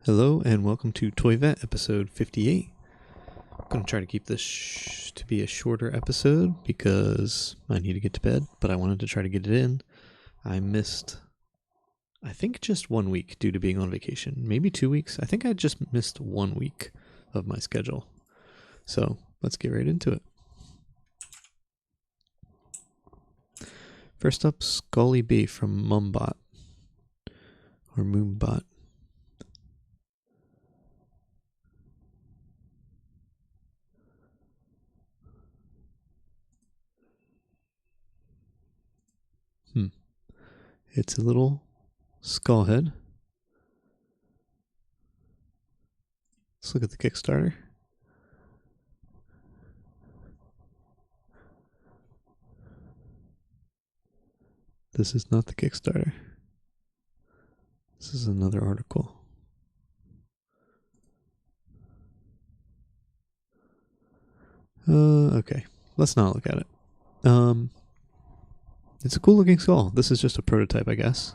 Hello and welcome to Toy Vet episode 58. I'm going to try to keep this to be a shorter episode because I need to get to bed, but I wanted to try to get it in. I missed, I think, just 1 week due to being on vacation. Maybe 2 weeks. I think I just missed 1 week of my schedule. So let's get right into it. First up, Scully B from Mumbot or Moombot. It's a little skull head. Let's look at the Kickstarter. This is not the Kickstarter. This is another article. Okay. Let's not look at it. It's a cool looking skull. This is just a prototype, I guess.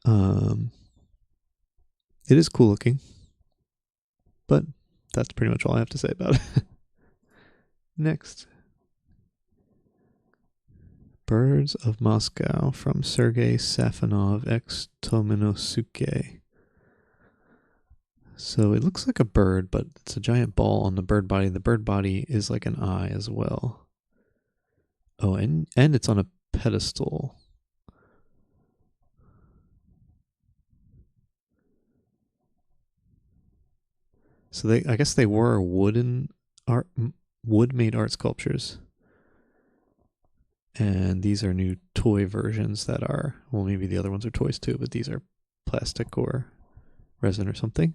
It is cool looking, but that's pretty much all I have to say about it. Next. Birds of Moscow from Sergei Safonov x Tominosuke. So it looks like a bird, but it's a giant ball on the bird body. The bird body is like an eye as well. Oh, and it's on a pedestal. So I guess they were wood-made art sculptures. And these are new toy versions that are, well, maybe the other ones are toys too, but these are plastic or resin or something.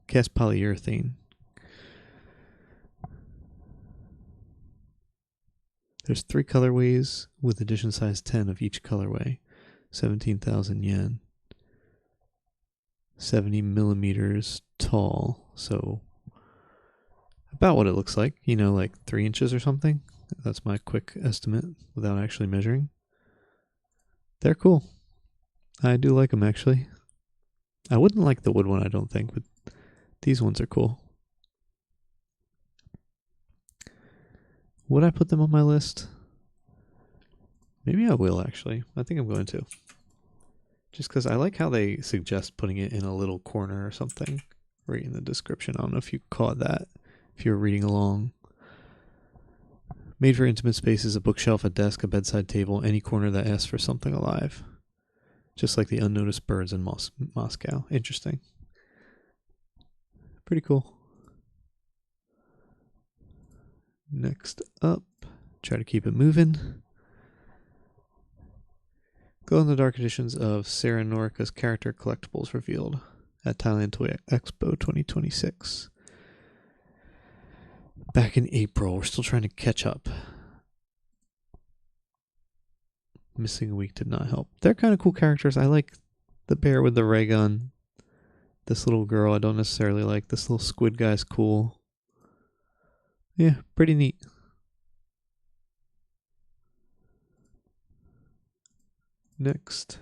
Cast polyurethane. There's 3 colorways with edition size 10 of each colorway. 17,000 yen. 70 millimeters tall. So about what it looks like. You know, like 3 inches or something. That's my quick estimate without actually measuring. They're cool. I do like them, actually. I wouldn't like the wood one, I don't think, but these ones are cool. Would I put them on my list? Maybe I will, actually. I think I'm going to. Just because I like how they suggest putting it in a little corner or something. Right in the description. I don't know if you caught that. If you're reading along. Made for intimate spaces, a bookshelf, a desk, a bedside table, any corner that asks for something alive. Just like the unnoticed birds in Moscow. Interesting. Pretty cool. Next up, try to keep it moving. Glow-in-the-dark editions of Sarah Norika's character collectibles revealed at Thailand Toy Expo 2026. Back in April, we're still trying to catch up. Missing a week did not help. They're kind of cool characters. I like the bear with the ray gun. This little girl I don't necessarily like. This little squid guy's cool. Yeah, pretty neat. Next.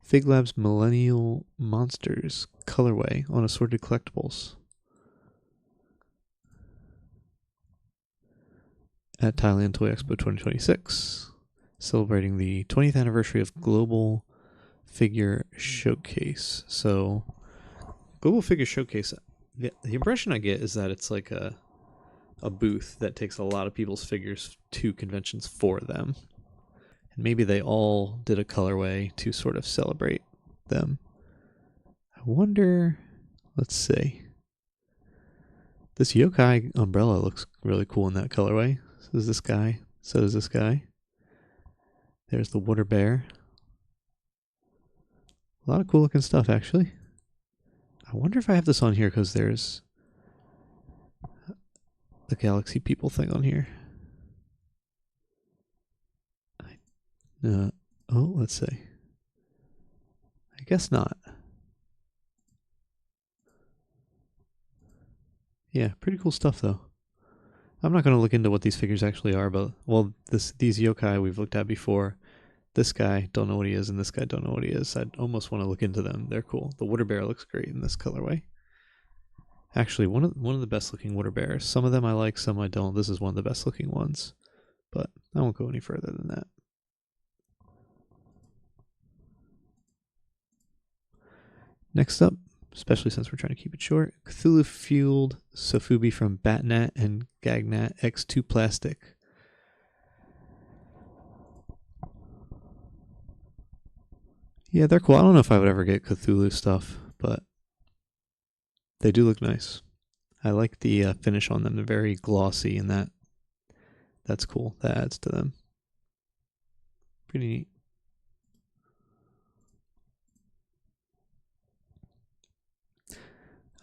Fig Labs Millennial Monsters colorway on assorted collectibles. At Thailand Toy Expo 2026. Celebrating the 20th anniversary of Global Figure Showcase. So, Global Figure Showcase, the impression I get is that it's like a booth that takes a lot of people's figures to conventions for them. And maybe they all did a colorway to sort of celebrate them. I wonder, let's see. This yokai umbrella looks really cool in that colorway. So does this guy. So does this guy. There's the water bear. A lot of cool looking stuff, actually. I wonder if I have this on here because there's the Galaxy People thing on here. Oh, let's see. I guess not. Yeah, pretty cool stuff though. I'm not going to look into what these figures actually are, but well, these yokai we've looked at before. This guy, don't know what he is, and this guy, don't know what he is. I'd almost want to look into them. They're cool. The water bear looks great in this colorway. Actually, one of the best looking water bears. Some of them I like, some I don't. This is one of the best looking ones, but I won't go any further than that. Next up, especially since we're trying to keep it short, Cthulhu Fueled Sofubi from Batnat and Gagnat X2 Plastic. Yeah, they're cool. I don't know if I would ever get Cthulhu stuff, but they do look nice. I like the finish on them. They're very glossy, and that's cool. That adds to them. Pretty neat.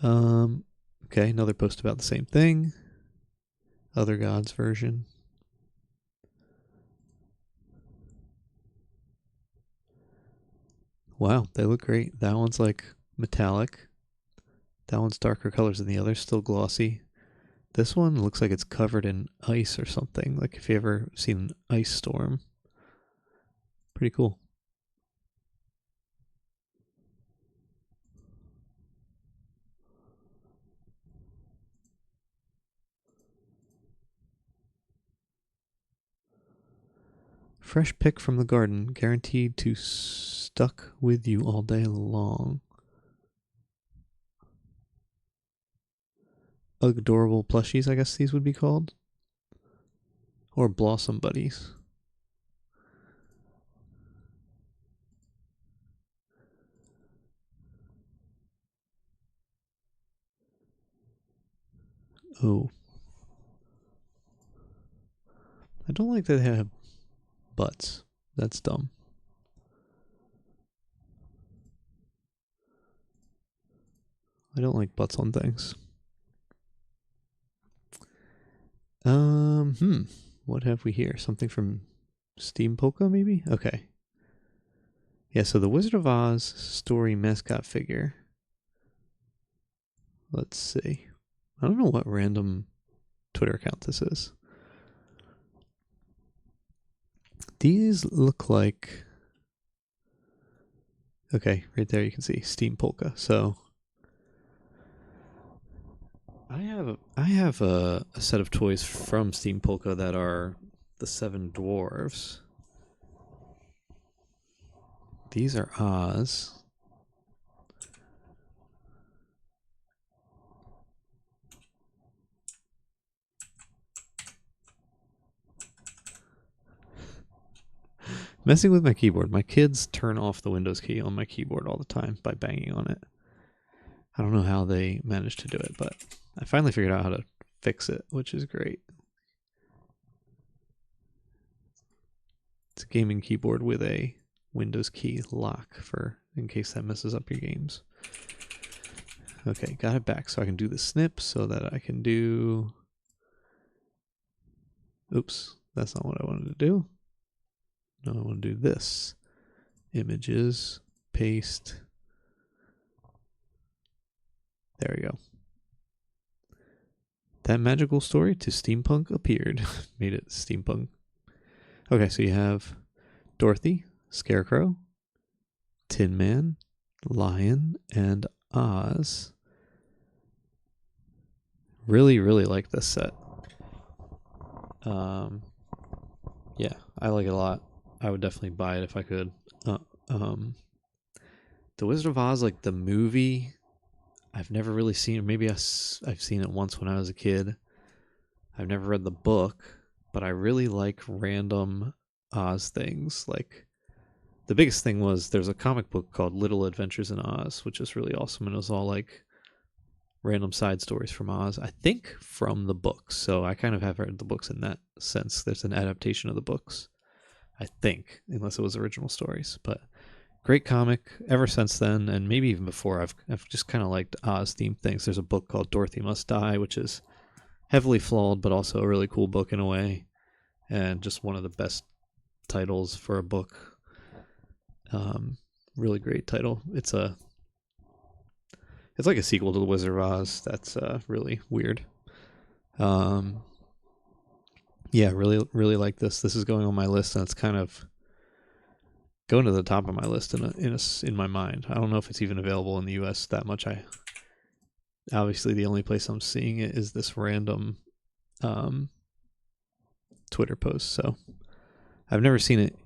Okay, another post about the same thing. Other Gods version. Wow, they look great. That one's like metallic. That one's darker colors than the other, still glossy. This one looks like it's covered in ice or something. Like if you ever seen an ice storm. Pretty cool. Fresh pick from the garden, guaranteed to stuck with you all day long. Adorable plushies, I guess these would be called. Or blossom buddies. Oh. I don't like that they have butts. That's dumb. I don't like butts on things. What have we here? Something from Steam Polka, maybe? Okay. Yeah, so the Wizard of Oz story mascot figure. Let's see. I don't know what random Twitter account this is. These look like... Okay, right there you can see Steam Polka. So I have a set of toys from Steam Polka that are the Seven Dwarves. These are Oz. Messing with my keyboard. My kids turn off the Windows key on my keyboard all the time by banging on it. I don't know how they managed to do it, but I finally figured out how to fix it, which is great. It's a gaming keyboard with a Windows key lock for in case that messes up your games. Okay, got it back so I can do the snip so that I can do... Oops, that's not what I wanted to do. No, I want to do this. Images, paste. There we go. That magical story to steampunk appeared. Made it steampunk. Okay, so you have Dorothy, Scarecrow, Tin Man, Lion, and Oz. Really, really like this set. Yeah, I like it a lot. I would definitely buy it if I could. The Wizard of Oz, like the movie, I've never really seen it. Maybe I've seen it once when I was a kid. I've never read the book, but I really like random Oz things. Like the biggest thing was there's a comic book called Little Adventures in Oz, which is really awesome, and it was all like random side stories from Oz. I think from the books, so I kind of have read the books in that sense. There's an adaptation of the books, I think, unless it was original stories. But great comic ever since then, and maybe even before. I've just kind of liked Oz themed things. There's a book called Dorothy Must Die, which is heavily flawed, but also a really cool book in a way, and just one of the best titles for a book. Really great title. It's It's like a sequel to The Wizard of Oz. That's really weird. Yeah, really like this. This is going on my list, and it's kind of going to the top of my list in my mind. I don't know if it's even available in the U.S. that much. Obviously the only place I'm seeing it is this random Twitter post. So I've never seen it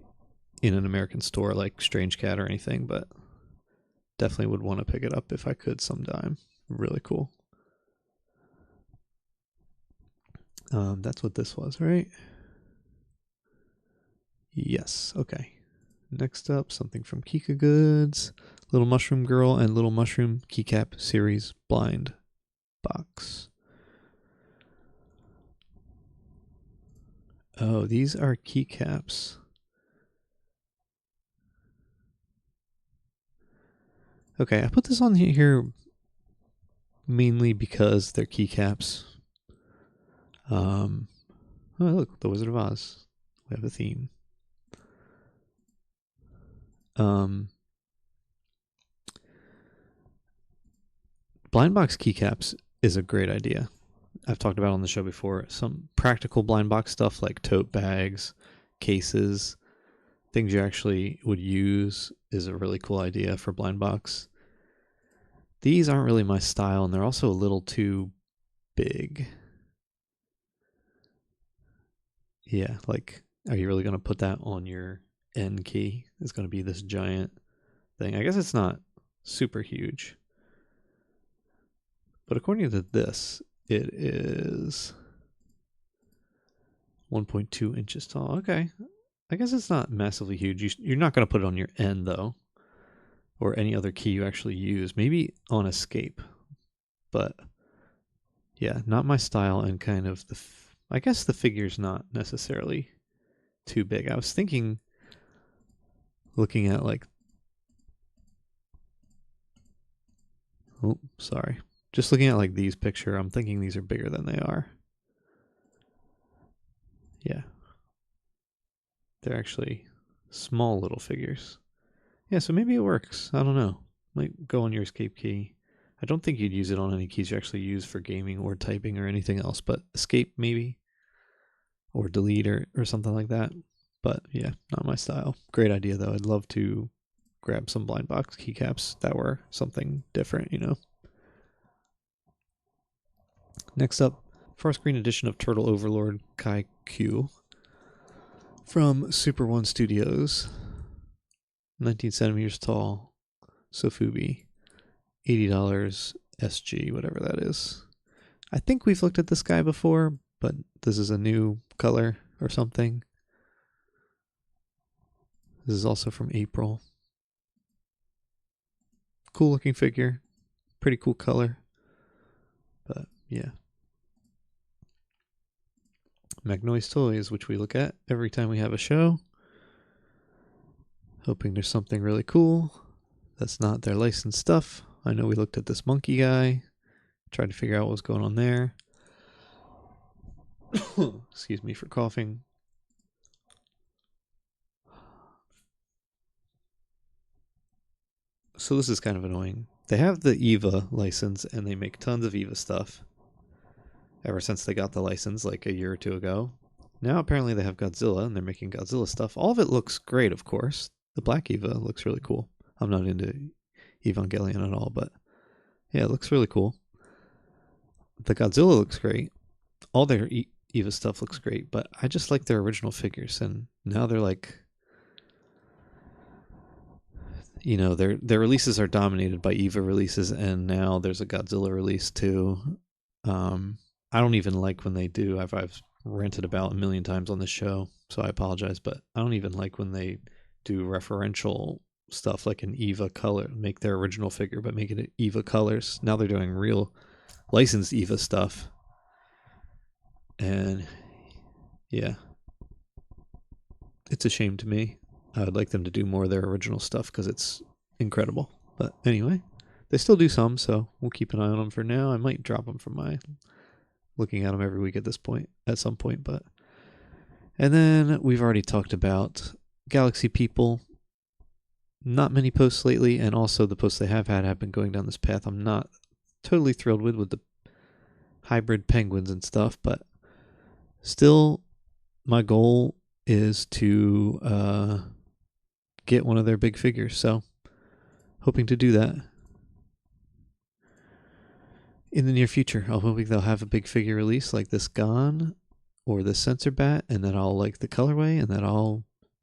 in an American store like Strange Cat or anything, but definitely would want to pick it up if I could sometime. Really cool. That's what this was, right? Yes. Okay. Next up, something from Kika Goods. Little Mushroom Girl and Little Mushroom Keycap Series Blind Box. Oh, these are keycaps. Okay, I put this on here mainly because they're keycaps. Oh, look, The Wizard of Oz. We have a theme. Blind box keycaps is a great idea. I've talked about on the show before. Some practical blind box stuff like tote bags, cases, things you actually would use is a really cool idea for blind box. These aren't really my style, and they're also a little too big. Yeah, like, are you really going to put that on your N key? It's going to be this giant thing. I guess it's not super huge. But according to this, it is 1.2 inches tall. Okay. I guess it's not massively huge. You're not going to put it on your N, though, or any other key you actually use. Maybe on escape. But, yeah, not my style, and kind of I guess the figure's not necessarily too big. I was thinking, looking at like, oh, sorry. Just looking at like these picture, I'm thinking these are bigger than they are. Yeah. They're actually small little figures. Yeah, so maybe it works. I don't know. Might go on your escape key. I don't think you'd use it on any keys you actually use for gaming or typing or anything else, but escape maybe. Or delete or something like that. But yeah, not my style. Great idea though. I'd love to grab some blind box keycaps that were something different, you know. Next up, first screen edition of Turtle Overlord Kai Q from Super One Studios. 19 centimeters tall, Sofubi, $80 SG, whatever that is. I think we've looked at this guy before, but this is a new color or something. This is also from April. Cool looking figure. Pretty cool color. But yeah. Magnoise Toys, which we look at every time we have a show. Hoping there's something really cool. That's not their licensed stuff. I know we looked at this monkey guy. Tried to figure out what was going on there. Excuse me for coughing. So this is kind of annoying. They have the EVA license, and they make tons of EVA stuff. Ever since they got the license, like a year or two ago. Now apparently they have Godzilla, and they're making Godzilla stuff. All of it looks great, of course. The Black EVA looks really cool. I'm not into Evangelion at all, but yeah, it looks really cool. The Godzilla looks great. All their EVA stuff looks great, but I just like their original figures, and now they're like, you know, their releases are dominated by EVA releases, and now there's a Godzilla release too. I don't even like when they do. I've ranted about a million times on this show, so I apologize, but I don't even like when they do referential stuff like an EVA color, make their original figure but make it EVA colors. Now they're doing real licensed EVA stuff, and yeah, it's a shame to me. I would like them to do more of their original stuff because it's incredible. But anyway, they still do some, so we'll keep an eye on them for now. I might drop them from my looking at them every week at some point. But and then we've already talked about Galaxy People. Not many posts lately, and also the posts they have had have been going down this path I'm not totally thrilled with the hybrid penguins and stuff, but still my goal is to get one of their big figures, so hoping to do that in the near future. I'm hoping they'll have a big figure release like this Gon or the Sensor Bat, and that I'll like the colorway, and that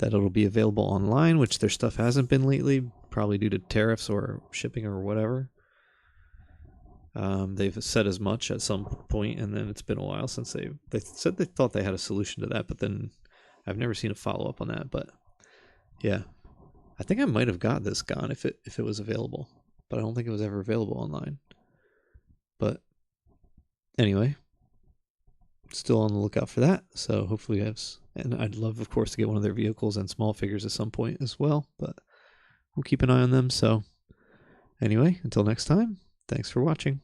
it'll be available online, which their stuff hasn't been lately, probably due to tariffs or shipping or whatever. They've said as much at some point, and then it's been a while since they said they thought they had a solution to that, but then I've never seen a follow-up on that. But yeah, I think I might have got this Gon if it was available, but I don't think it was ever available online. But anyway, still on the lookout for that. So hopefully and I'd love, of course, to get one of their vehicles and small figures at some point as well, but we'll keep an eye on them. So anyway, until next time, thanks for watching.